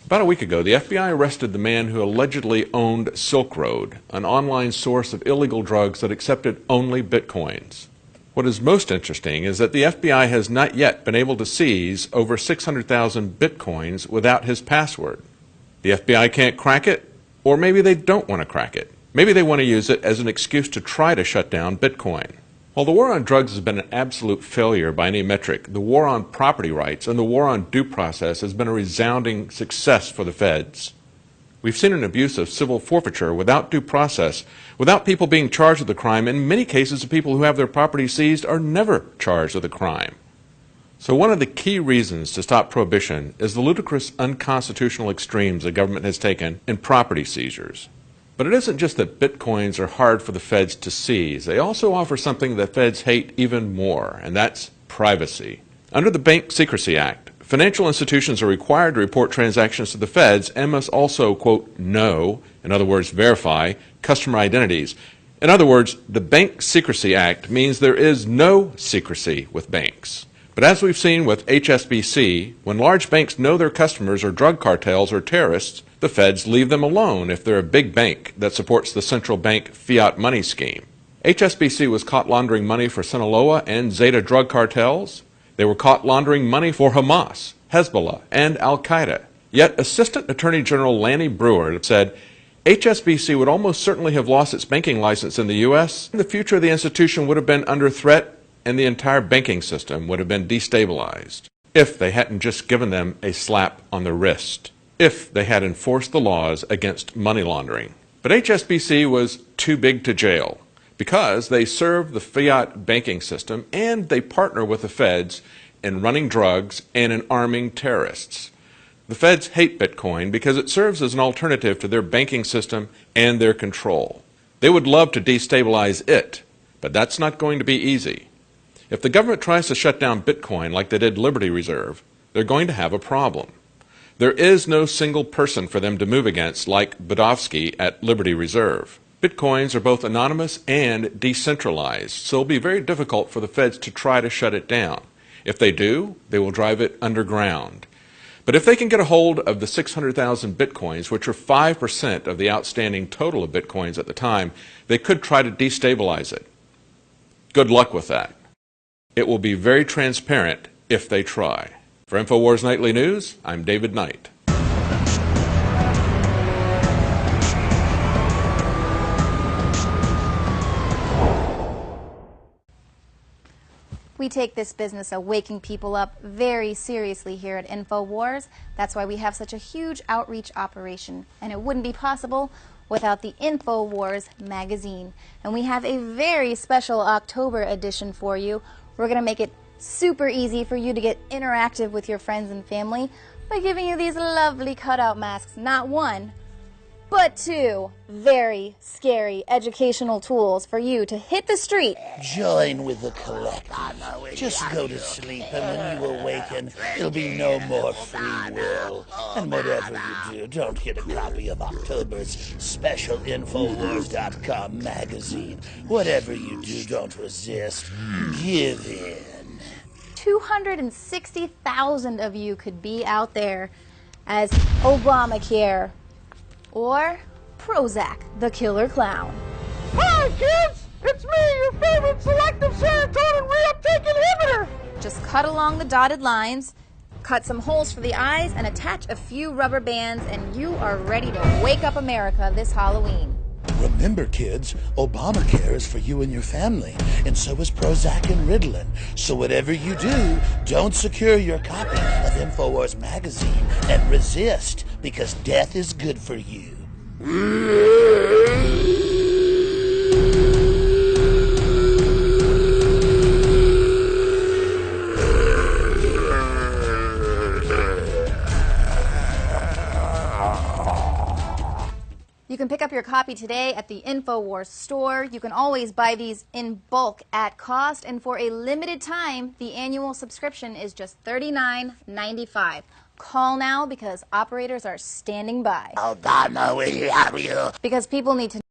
About a week ago, the FBI arrested the man who allegedly owned Silk Road, an online source of illegal drugs that accepted only bitcoins. What is most interesting is that the FBI has not yet been able to seize over 600,000 bitcoins without his password. The FBI can't crack it, or maybe they don't want to crack it. Maybe they want to use it as an excuse to try to shut down Bitcoin. While the war on drugs has been an absolute failure by any metric, the war on property rights and the war on due process has been a resounding success for the feds. We've seen an abuse of civil forfeiture without due process, without people being charged with the crime. In many cases, the people who have their property seized are never charged with a crime. So one of the key reasons to stop prohibition is the ludicrous unconstitutional extremes the government has taken in property seizures. But it isn't just that bitcoins are hard for the feds to seize. They also offer something that feds hate even more, and that's privacy. Under the Bank Secrecy Act, financial institutions are required to report transactions to the feds and must also, quote, know, in other words, verify, customer identities. In other words, the Bank Secrecy Act means there is no secrecy with banks. But as we've seen with HSBC, when large banks know their customers are drug cartels or terrorists, the feds leave them alone if they're a big bank that supports the central bank fiat money scheme. HSBC was caught laundering money for Sinaloa and Zeta drug cartels. They were caught laundering money for Hamas, Hezbollah, and Al-Qaeda. Yet Assistant Attorney General Lanny Breuer said HSBC would almost certainly have lost its banking license in the U.S. The future of the institution would have been under threat, and the entire banking system would have been destabilized if they hadn't just given them a slap on the wrist, if they had enforced the laws against money laundering. But HSBC was too big to jail because they serve the fiat banking system and they partner with the feds in running drugs and in arming terrorists. The feds hate Bitcoin because it serves as an alternative to their banking system and their control. They would love to destabilize it, but that's not going to be easy. If the government tries to shut down Bitcoin like they did Liberty Reserve, they're going to have a problem. There is no single person for them to move against like Budofsky at Liberty Reserve. Bitcoins are both anonymous and decentralized, so it'll be very difficult for the feds to try to shut it down. If they do, they will drive it underground. But if they can get a hold of the 600,000 Bitcoins, which are 5% of the outstanding total of Bitcoins at the time, they could try to destabilize it. Good luck with that. It will be very transparent if they try. For InfoWars Nightly News, I'm David Knight. We take this business of waking people up very seriously here at InfoWars. That's why we have such a huge outreach operation. And it wouldn't be possible without the InfoWars magazine. And we have a very special October edition for you. We're going to make it super easy for you to get interactive with your friends and family by giving you these lovely cutout masks. Not one, but two very scary educational tools for you to hit the street. Join with the collective. Just go to sleep, and when you awaken, there'll be no more free will. And whatever you do, don't get a copy of October's special Infowars.com magazine. Whatever you do, don't resist. Give in. 260,000 of you could be out there as Obamacare or Prozac, the killer clown. Hi, kids! It's me, your favorite selective serotonin reuptake inhibitor! Just cut along the dotted lines, cut some holes for the eyes, and attach a few rubber bands, and you are ready to wake up America this Halloween. Remember, kids, Obamacare is for you and your family, and so is Prozac and Ritalin. So whatever you do, don't secure your copy of InfoWars magazine and resist, because death is good for you. You can pick up your copy today at the InfoWars store. You can always buy these in bulk at cost, and for a limited time, the annual subscription is just $39.95. Call now because operators are standing by. Obama will have you. Because people need to